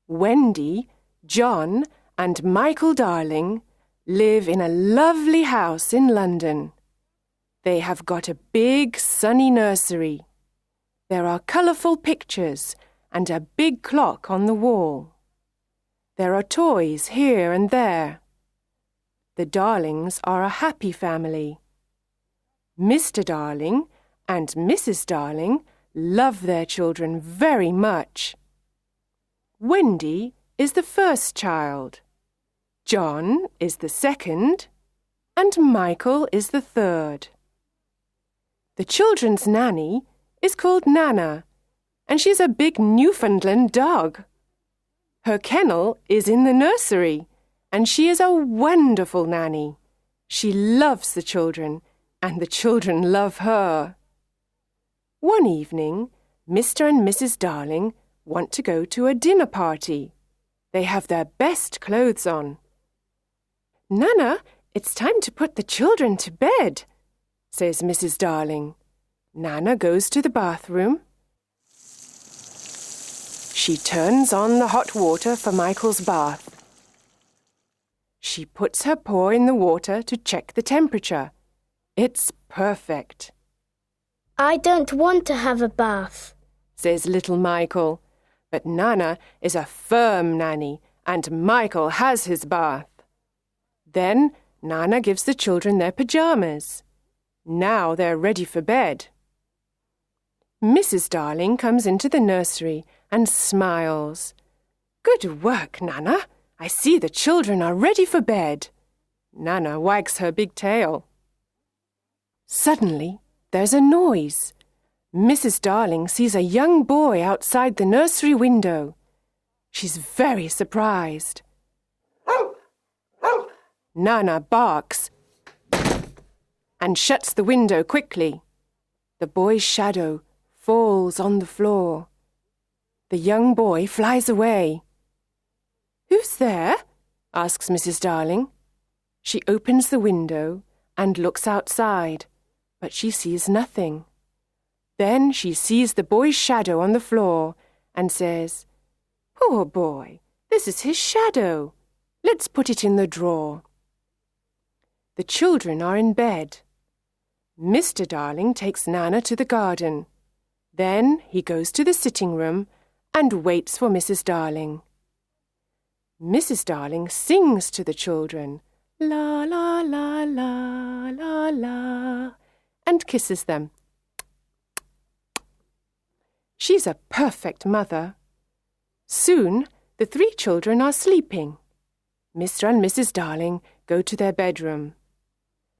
Wendy, John, and Michael Darling live in a lovely house in London. They have got a big sunny nursery. There are colourful pictures and a big clock on the wall. There are toys here and there. The Darlings are a happy family. Mr. Darling and Mrs. Darling love their children very much. Wendy is the first child. John is the second, and Michael is the third. The children's nanny is called Nana, and she's a big Newfoundland dog. Her kennel is in the nursery, and she is a wonderful nanny. She loves the children, and the children love her. One evening, Mr. and Mrs. Darling want to go to a dinner party. They have their best clothes on. "Nana, it's time to put the children to bed," says Mrs. Darling. Nana goes to the bathroom. She turns on the hot water for Michael's bath. She puts her paw in the water to check the temperature. It's perfect. "I don't want to have a bath," says little Michael. But Nana is a firm nanny, and Michael has his bath. Then Nana gives the children their pyjamas. Now they're ready for bed. Mrs. Darling comes into the nursery and smiles. "Good work, Nana. I see the children are ready for bed." Nana wags her big tail. Suddenly, there's a noise. Mrs. Darling sees a young boy outside the nursery window. She's very surprised. Nana barks and shuts the window quickly. The boy's shadow falls on the floor. The young boy flies away. "Who's there?" asks Mrs. Darling. She opens the window and looks outside, but she sees nothing. Then she sees the boy's shadow on the floor and says, "Poor boy, this is his shadow. Let's put it in the drawer." The children are in bed. Mr. Darling takes Nana to the garden. Then he goes to the sitting room and waits for Mrs. Darling. Mrs. Darling sings to the children, "La, la, la, la, la, la," and kisses them. She's a perfect mother. Soon, the three children are sleeping. Mr. and Mrs. Darling go to their bedroom.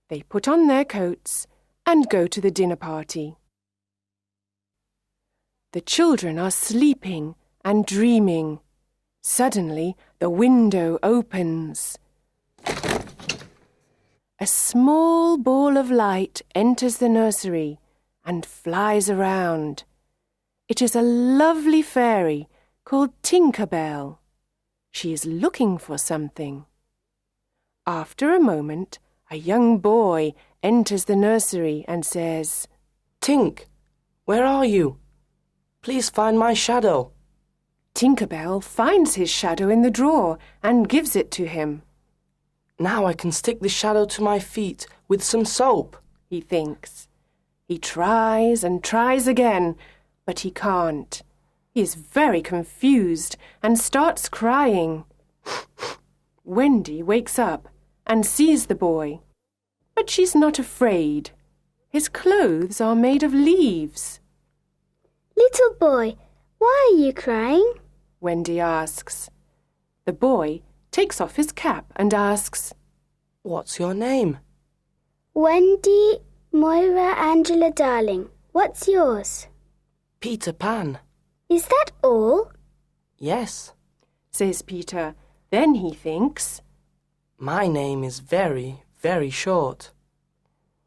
They put on their coats and go to the dinner party. The children are sleeping and dreaming. Suddenly, the window opens. A small ball of light enters the nursery and flies around. It is a lovely fairy called Tinker Bell. She is looking for something. After a moment, a young boy enters the nursery and says, "Tink, where are you? Please find my shadow." Tinker Bell finds his shadow in the drawer and gives it to him. "Now I can stick the shadow to my feet with some soap," he thinks. He tries and tries again, but he can't. He is very confused and starts crying. Wendy wakes up and sees the boy, but she's not afraid. His clothes are made of leaves. "Little boy, why are you crying?" Wendy asks. The boy takes off his cap and asks, "What's your name?" "Wendy Moira Angela Darling. What's yours?" "Peter Pan." "Is that all?" "Yes," says Peter. Then he thinks, "My name is very, very short."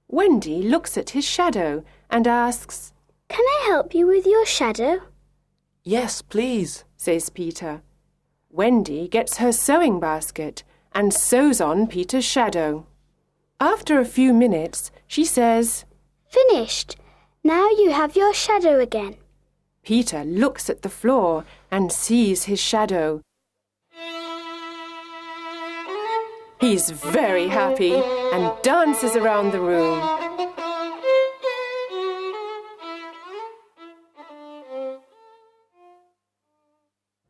Wendy looks at his shadow and asks, "Can I help you with your shadow?" "Yes, please," says Peter. Wendy gets her sewing basket and sews on Peter's shadow. After a few minutes, she says, "Finished. Now you have your shadow again." Peter looks at the floor and sees his shadow. He's very happy and dances around the room.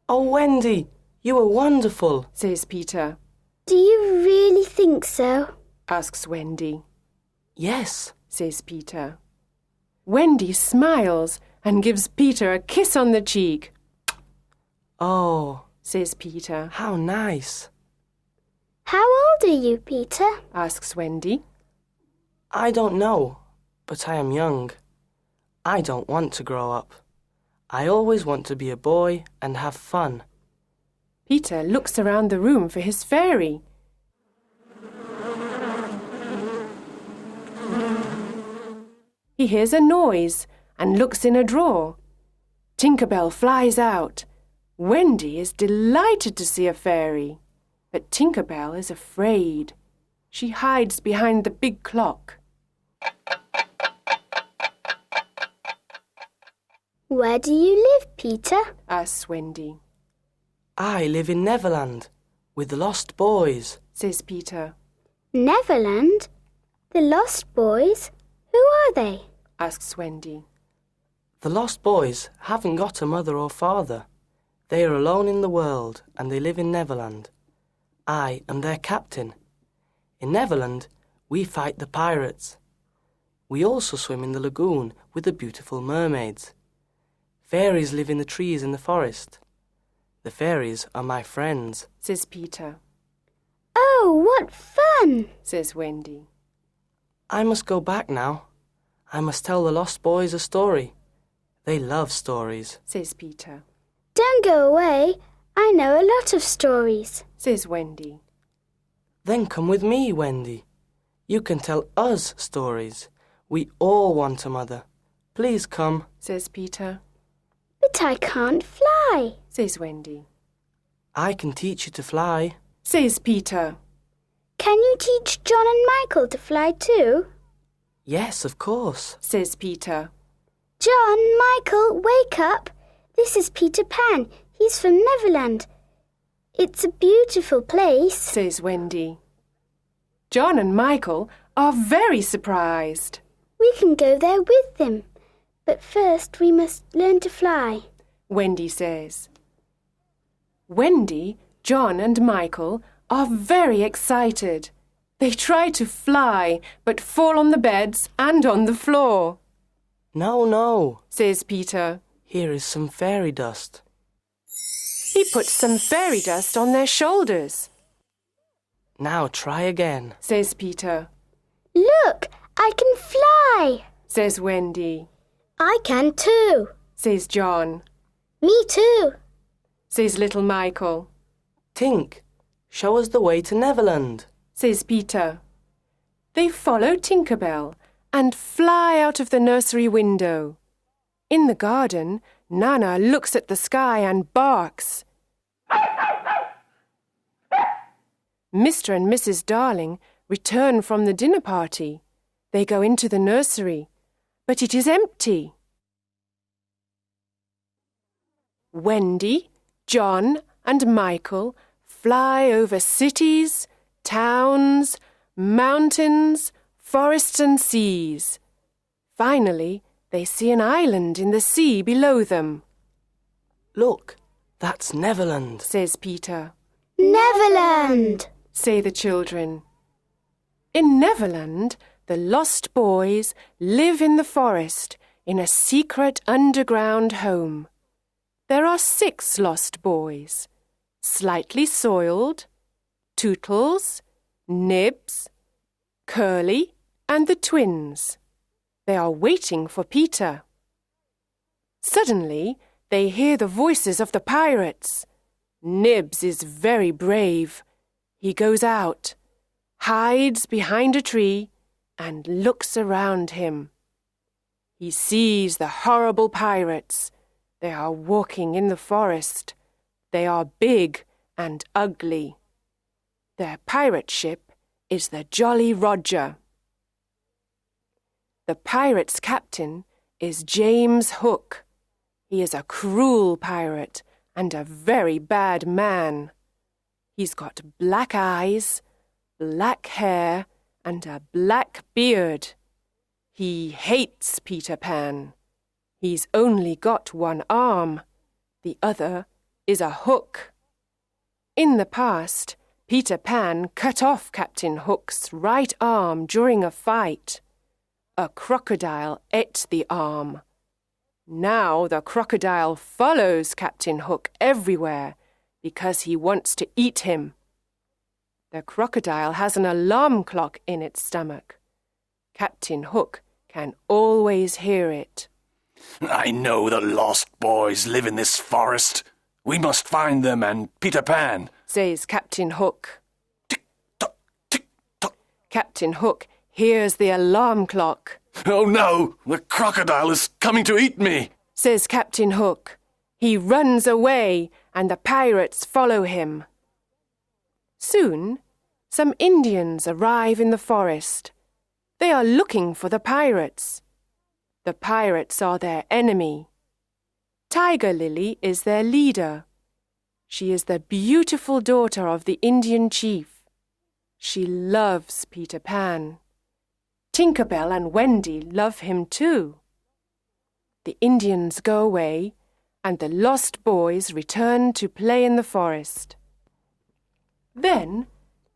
Oh, Wendy, you were wonderful, says Peter. Do you really think so? Asks Wendy. Yes, says Peter. Wendy smiles and gives Peter a kiss on the cheek. Oh, says Peter. how nice. How old are you, Peter? Asks Wendy. I don't know, but I am young. I don't want to grow up. I always want to be a boy and have fun. Peter looks around the room for his fairy. He hears a noise and looks in a drawer. Tinker Bell flies out. Wendy is delighted to see a fairy, but Tinker Bell is afraid. She hides behind the big clock. Where do you live, Peter? Asks Wendy. I live in Neverland with the lost boys, Says Peter. Neverland? The Lost Boys? Who are they? Asks Wendy. The lost boys haven't got a mother or father. They are alone in the world and they live in Neverland. I am their captain. In Neverland, we fight the pirates. We also swim in the lagoon with the beautiful mermaids. Fairies live in the trees in the forest. The fairies are my friends, Says Peter. Oh, what fun! Says Wendy. I must go back now. I must tell the lost boys a story. They love stories. Says Peter. Don't go away. I know a lot of stories. Says Wendy. Then come with me, Wendy. You can tell us stories. We all want a mother. Please come, Says Peter. But I can't fly. Says Wendy. I can teach you to fly. Says Peter. Can you teach John and Michael to fly too? Yes, of course. Says Peter. John, Michael, wake up. This is Peter Pan. He's from Neverland. It's a beautiful place. Says Wendy. John and Michael are very surprised. We can go there with them. But first we must learn to fly. Wendy says. Wendy, John and Michael are very excited. They try to fly, but fall on the beds and on the floor. No, no, Says Peter. here is some fairy dust. He puts some fairy dust on their shoulders. Now try again. Says Peter. Look, I can fly. Says Wendy. I can too. Says John. Me too. Says little Michael. Tink, show us the way to Neverland. Says Peter. They follow Tinker Bell and fly out of the nursery window. In the garden, Nana looks at the sky and barks. Mr. and Mrs. Darling return from the dinner party. They go into the nursery, but it is empty. Wendy, John, and Michael fly over cities, towns, mountains, forests and seas. Finally, they see an island in the sea below them. Look, that's Neverland. Says Peter. Neverland! Say the children. In Neverland, the lost boys live in the forest in a secret underground home. There are 6 lost boys. Slightly Soiled, Tootles, Nibs, Curly, and the twins. They are waiting for Peter. Suddenly, they hear the voices of the pirates. Nibs is very brave. He goes out, hides behind a tree, and looks around him. He sees the horrible pirates. They are walking in the forest. They are big and ugly. Their pirate ship is the Jolly Roger. The pirate's captain is James Hook. He is a cruel pirate and a very bad man. He's got black eyes, black hair and a black beard. He hates Peter Pan. He's only got one arm. The other is a hook. In the past, Peter Pan cut off Captain Hook's right arm during a fight. A crocodile ate the arm. Now the crocodile follows Captain Hook everywhere because he wants to eat him. The crocodile has an alarm clock in its stomach. Captain Hook can always hear it. I know the lost boys live in this forest. We must find them and Peter Pan, says Captain Hook. Tick-tock, tick-tock. Captain Hook hears the alarm clock. Oh no, the crocodile is coming to eat me, says Captain Hook. He runs away and the pirates follow him. Soon, some Indians arrive in the forest. They are looking for the pirates. The pirates are their enemy. Tiger Lily is their leader. She is the beautiful daughter of the Indian chief. She loves Peter Pan. Tinker Bell and Wendy love him too. The Indians go away and the lost boys return to play in the forest. Then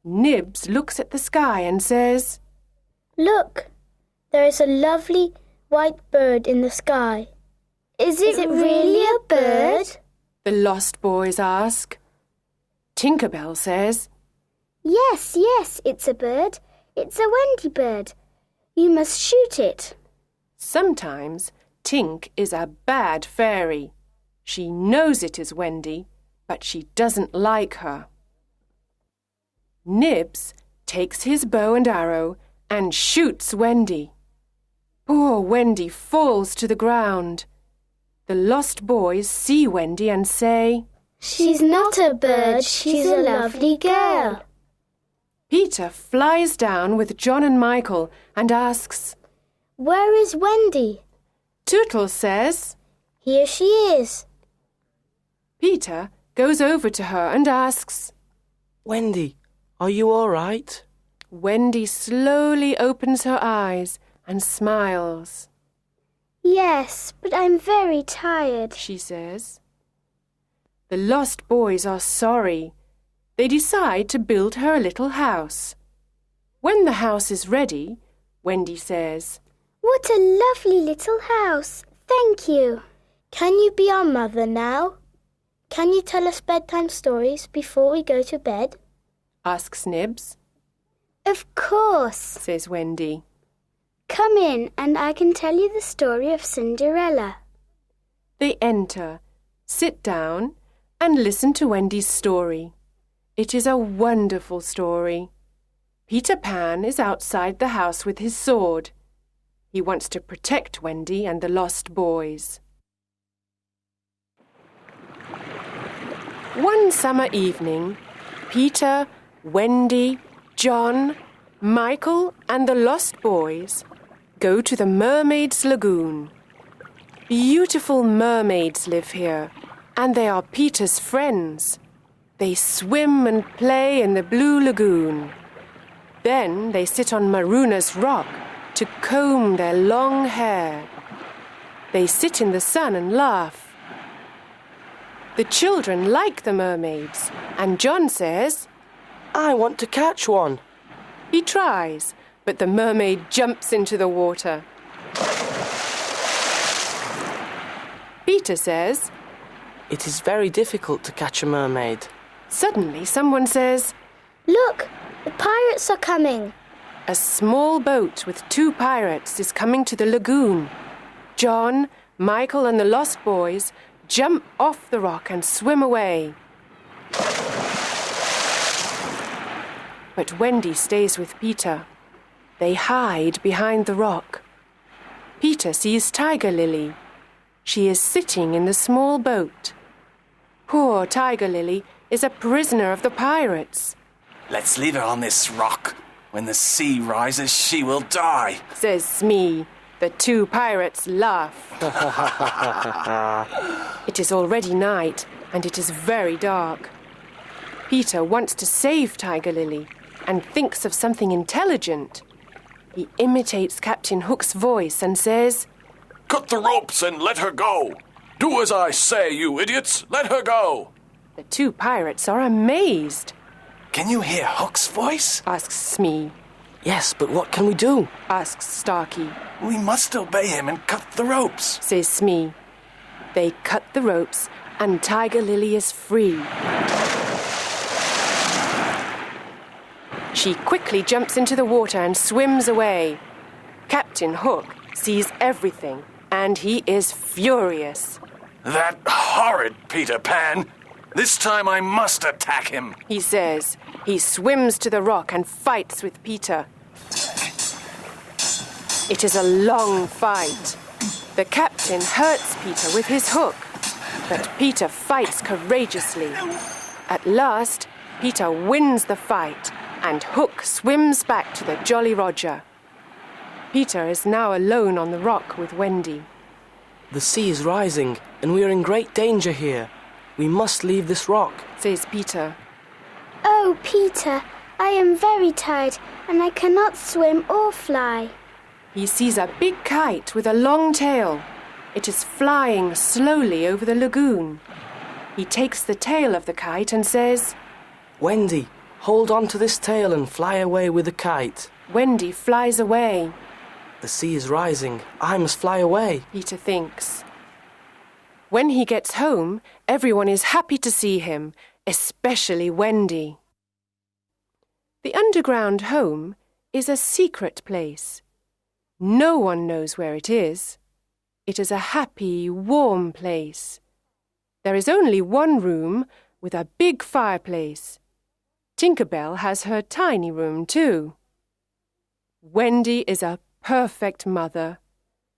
Nibs looks at the sky and says, Look, there is a lovely white bird in the sky. Is it really a bird? The lost boys ask. Tinker Bell says, Yes, it's a bird. It's a Wendy bird. You must shoot it. Sometimes Tink is a bad fairy. She knows it is Wendy, but she doesn't like her. Nibs takes his bow and arrow and shoots Wendy. Poor Wendy falls to the ground. The lost boys see Wendy and say, She's not a bird, she's a lovely girl. Peter flies down with John and Michael and asks, Where is Wendy? Tootles says, Here she is. Peter goes over to her and asks, Wendy, are you all right? Wendy slowly opens her eyes and smiles. Yes, but I'm very tired, she says. The lost boys are sorry. They decide to build her a little house. When the house is ready, Wendy says, What a lovely little house. Thank you. Can you be our mother now? Can you tell us bedtime stories before we go to bed? asks Nibs. Of course, says Wendy. Come in and I can tell you the story of Cinderella. They enter, sit down, and listen to Wendy's story. It is a wonderful story. Peter Pan is outside the house with his sword. He wants to protect Wendy and the lost boys. One summer evening, Peter, Wendy, John, Michael, and the lost boys go to the Mermaid's Lagoon. Beautiful mermaids live here, and they are Peter's friends. They swim and play in the blue lagoon. Then they sit on Maruna's rock to comb their long hair. They sit in the sun and laugh. The children like the mermaids, and John says, I want to catch one. He tries, but the mermaid jumps into the water. Peter says, It is very difficult to catch a mermaid. Suddenly someone says, Look, the pirates are coming. A small boat with 2 pirates is coming to the lagoon. John, Michael, and the lost boys jump off the rock and swim away. But Wendy stays with Peter. They hide behind the rock. Peter sees Tiger Lily. She is sitting in the small boat. Poor Tiger Lily is a prisoner of the pirates. Let's leave her on this rock. When the sea rises, she will die, says Smee. The 2 pirates laugh. It is already night, and it is very dark. Peter wants to save Tiger Lily, and thinks of something intelligent. He imitates Captain Hook's voice and says, Cut the ropes and let her go. Do as I say, you idiots. Let her go. The two pirates are amazed. Can you hear Hook's voice? Asks Smee. Yes, but what can we do? Asks Starkey. We must obey him and cut the ropes. Says Smee. They cut the ropes and Tiger Lily is free. She quickly jumps into the water and swims away. Captain Hook sees everything and he is furious. That horrid Peter Pan. This time I must attack him. He says. He swims to the rock and fights with Peter. It is a long fight. The captain hurts Peter with his hook, but Peter fights courageously. At last, Peter wins the fight and Hook swims back to the Jolly Roger. Peter is now alone on the rock with Wendy. The sea is rising, and we are in great danger here. We must leave this rock, says Peter. Oh, Peter, I am very tired and I cannot swim or fly. He sees a big kite with a long tail. It is flying slowly over the lagoon. He takes the tail of the kite and says, Wendy, hold on to this tail and fly away with the kite. Wendy flies away. The sea is rising. I must fly away, Peter thinks. When he gets home, everyone is happy to see him, especially Wendy. The underground home is a secret place. No one knows where it is. It is a happy, warm place. There is only one room with a big fireplace. Tinker Bell has her tiny room too. Wendy is a perfect mother.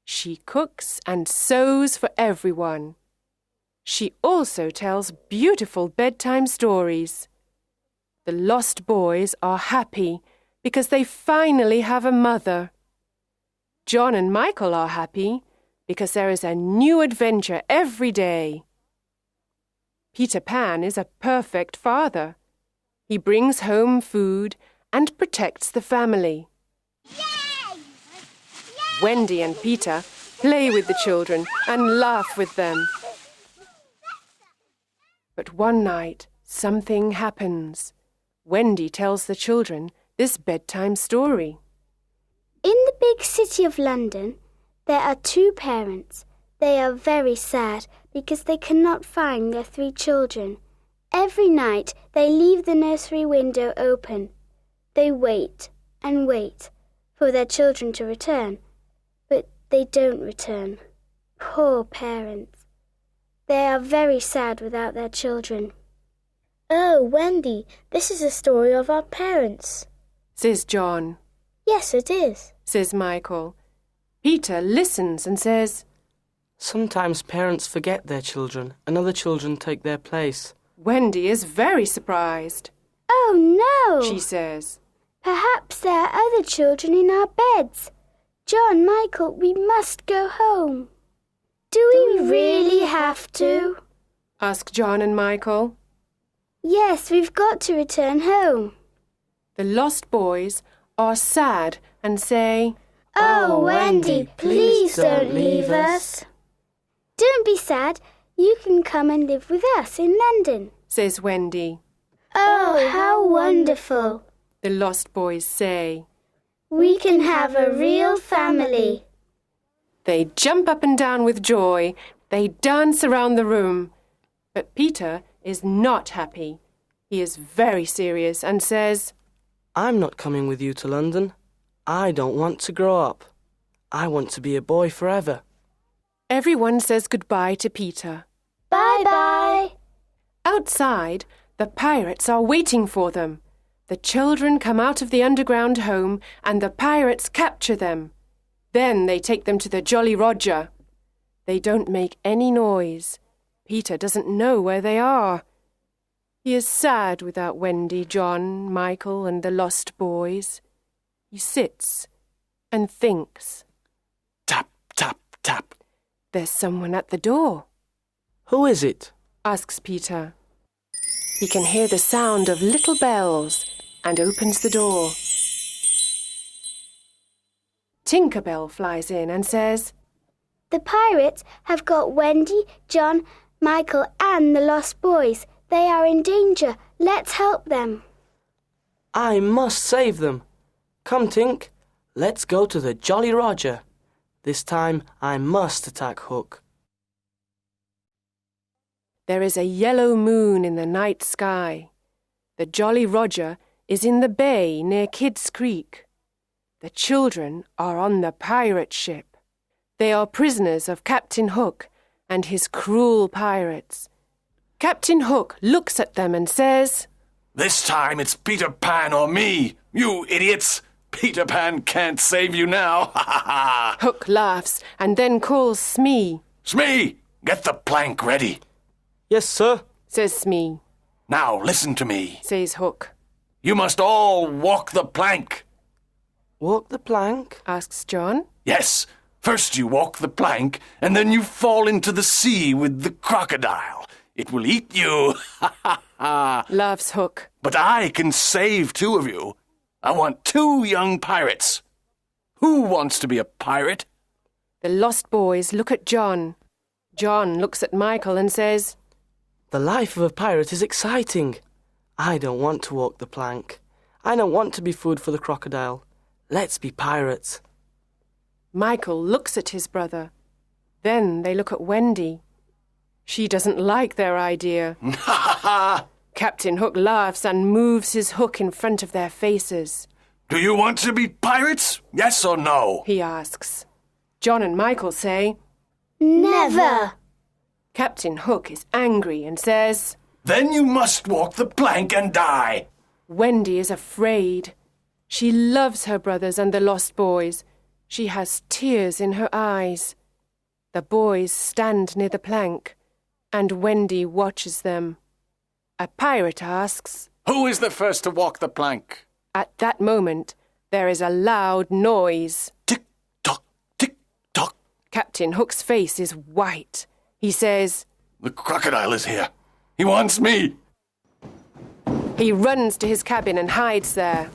She cooks and sews for everyone. She also tells beautiful bedtime stories. The lost boys are happy because they finally have a mother. John and Michael are happy because there is a new adventure every day. Peter Pan is a perfect father. He brings home food and protects the family. Yay! Wendy and Peter play with the children and laugh with them. But one night, something happens. Wendy tells the children this bedtime story. In the big city of London, there are two parents. They are very sad because they cannot find their 3 children. Every night they leave the nursery window open. They wait and wait for their children to return, but they don't return. Poor parents. They are very sad without their children. Oh, Wendy, this is a story of our parents, says John. Yes, it is, says Michael. Peter listens and says, Sometimes parents forget their children and other children take their place. Wendy is very surprised. Oh, no, she says. Perhaps there are other children in our beds. John, Michael, we must go home. Do we really have to? Ask John and Michael. Yes, we've got to return home. The lost boys are sad and say, Oh, Wendy, please don't leave us. Don't be sad. You can come and live with us in London, says Wendy. Oh, how wonderful, the lost boys say. We can have a real family. They jump up and down with joy. They dance around the room. But Peter is not happy. He is very serious and says, I'm not coming with you to London. I don't want to grow up. I want to be a boy forever. Everyone says goodbye to Peter. Bye-bye. Outside, the pirates are waiting for them. The children come out of the underground home and the pirates capture them. Then they take them to the Jolly Roger. They don't make any noise. Peter doesn't know where they are. He is sad without Wendy, John, Michael, and the lost boys. He sits and thinks. Tap, tap, tap. There's someone at the door. Who is it? Asks Peter. He can hear the sound of little bells. and opens the door. Tinker Bell flies in and says, The pirates have got Wendy, John, Michael and the lost boys. They are in danger. Let's help them. I must save them. Come, Tink, let's go to the Jolly Roger. This time I must attack Hook. There is a yellow moon in the night sky. The Jolly Roger is in the bay near Kidd's Creek. The children are on the pirate ship. They are prisoners of Captain Hook and his cruel pirates. Captain Hook looks at them and says, This time it's Peter Pan or me, you idiots! Peter Pan can't save you now, ha ha ha! Hook laughs and then calls Smee. Smee, get the plank ready. Yes, sir, says Smee. Now listen to me. Says Hook. You must all walk the plank. Walk the plank? Asks John. Yes, first you walk the plank, and then you fall into the sea with the crocodile. It will eat you, ha ha ha! Laughs Hook. But I can save two of you. I want 2 young pirates. Who wants to be a pirate? The lost boys look at John. John looks at Michael and says, The life of a pirate is exciting. I don't want to walk the plank. I don't want to be food for the crocodile. Let's be pirates. Michael looks at his brother. Then they look at Wendy. She doesn't like their idea. Ha ha ha! Captain Hook laughs and moves his hook in front of their faces. Do you want to be pirates? Yes or no? He asks. John and Michael say, Never! Captain Hook is angry and says, Then you must walk the plank and die. Wendy is afraid. She loves her brothers and the lost boys. She has tears in her eyes. The boys stand near the plank, and Wendy watches them. A pirate asks, Who is the first to walk the plank? At that moment, there is a loud noise. Tick-tock, tick-tock. Captain Hook's face is white. He says, The crocodile is here. He wants me. He runs to his cabin and hides there.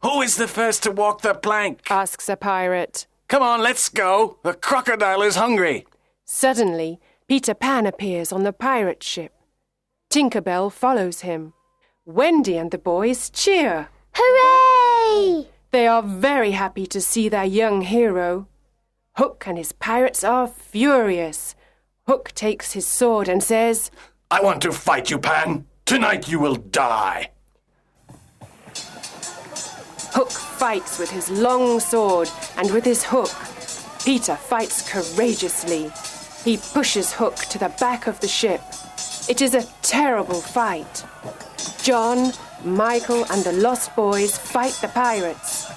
Who is the first to walk the plank? Asks a pirate. Come on, let's go. The crocodile is hungry. Suddenly, Peter Pan appears on the pirate ship. Tinker Bell follows him. Wendy and the boys cheer. Hooray! They are very happy to see their young hero. Hook and his pirates are furious. Hook takes his sword and says, I want to fight you, Pan. Tonight you will die. Hook fights with his long sword and with his hook. Peter fights courageously. He pushes Hook to the back of the ship. It is a terrible fight. John, Michael and the lost boys fight the pirates.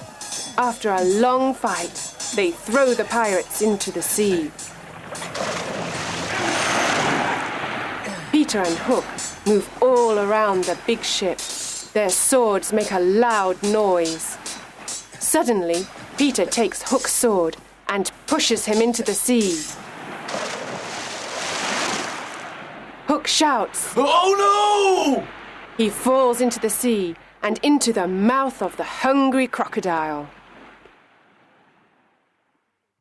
After a long fight, they throw the pirates into the sea. Peter and Hook move all around the big ship. Their swords make a loud noise. Suddenly, Peter takes Hook's sword and pushes him into the sea. Hook shouts. Oh no! He falls into the sea and into the mouth of the hungry crocodile.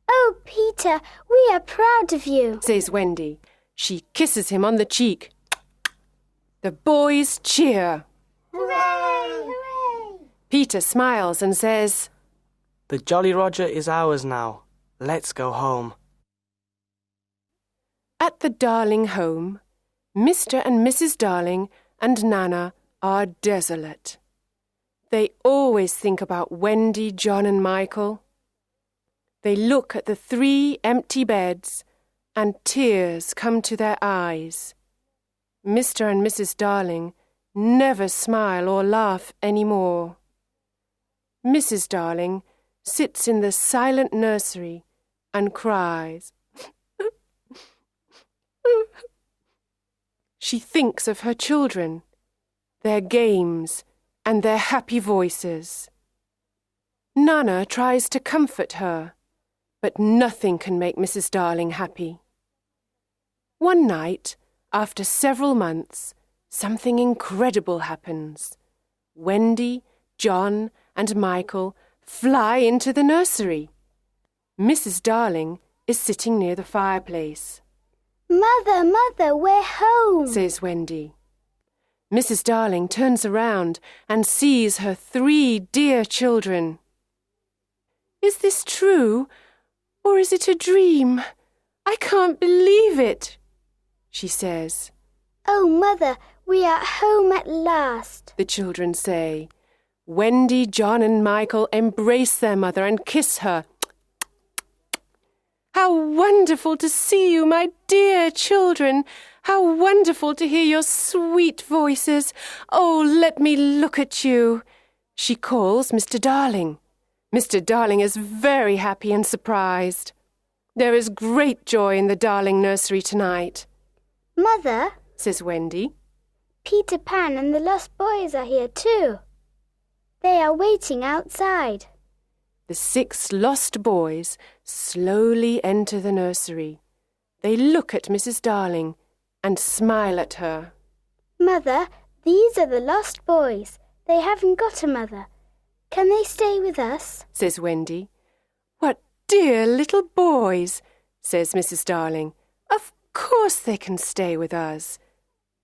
Oh, Peter, we are proud of you, Says Wendy. She kisses him on the cheek. The boys cheer. Hooray! Hooray! Peter smiles and says, The Jolly Roger is ours now. Let's go home. At the Darling home, Mr. and Mrs. Darling and Nana are desolate. They always think about Wendy, John and Michael. They look at the 3 empty beds and tears come to their eyes. Mr. and Mrs. Darling never smile or laugh any more. Mrs. Darling sits in the silent nursery and cries. She thinks of her children, their games, and their happy voices. Nana tries to comfort her, but nothing can make Mrs. Darling happy. One night, after several months, something incredible happens. Wendy, John, and Michael fly into the nursery. Mrs. Darling is sitting near the fireplace. Mother, Mother, we're home, says Wendy. Mrs. Darling turns around and sees her 3 dear children. Is this true, or is it a dream? I can't believe it, she says. Oh, Mother, we are home at last, the children say. Wendy, John, and Michael embrace their mother and kiss her. How wonderful to see you, my dear children! How wonderful to hear your sweet voices! Oh, let me look at you! She calls Mr. Darling. Mr. Darling is very happy and surprised. There is great joy in the Darling nursery tonight. Mother, says Wendy, Peter Pan and the Lost Boys are here too. They are waiting outside. The 6 lost boys slowly enter the nursery. They look at Mrs. Darling and smile at her. Mother, these are the lost boys. They haven't got a mother. Can they stay with us? says Wendy. What dear little boys, says Mrs. Darling. Of course they can stay with us.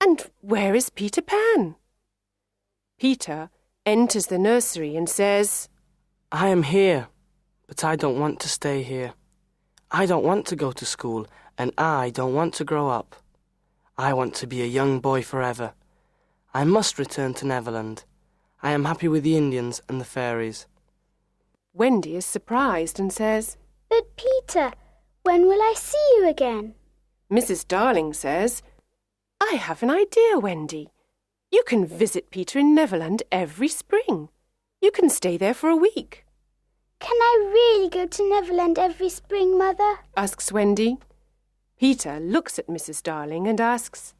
And where is Peter Pan? Peter enters the nursery and says, I am here, but I don't want to stay here. I don't want to go to school, and I don't want to grow up. I want to be a young boy forever. I must return to Neverland. I am happy with the Indians and the fairies. Wendy is surprised and says, But Peter, when will I see you again? Mrs. Darling says, I have an idea, Wendy. You can visit Peter in Neverland every spring. You can stay there for a week. Can I really go to Neverland every spring, Mother? asks Wendy. Peter looks at Mrs. Darling and asks,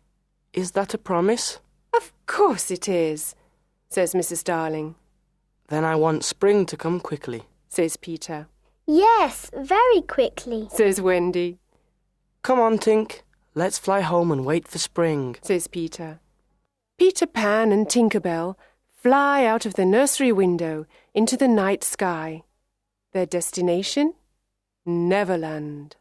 Is that a promise? Of course it is, says Mrs. Darling. Then I want spring to come quickly, says Peter. Yes, very quickly, says Wendy. Come on, Tink. Let's fly home and wait for spring, says Peter. Peter Pan and Tinker Bell fly out of the nursery window into the night sky. Their destination? Neverland.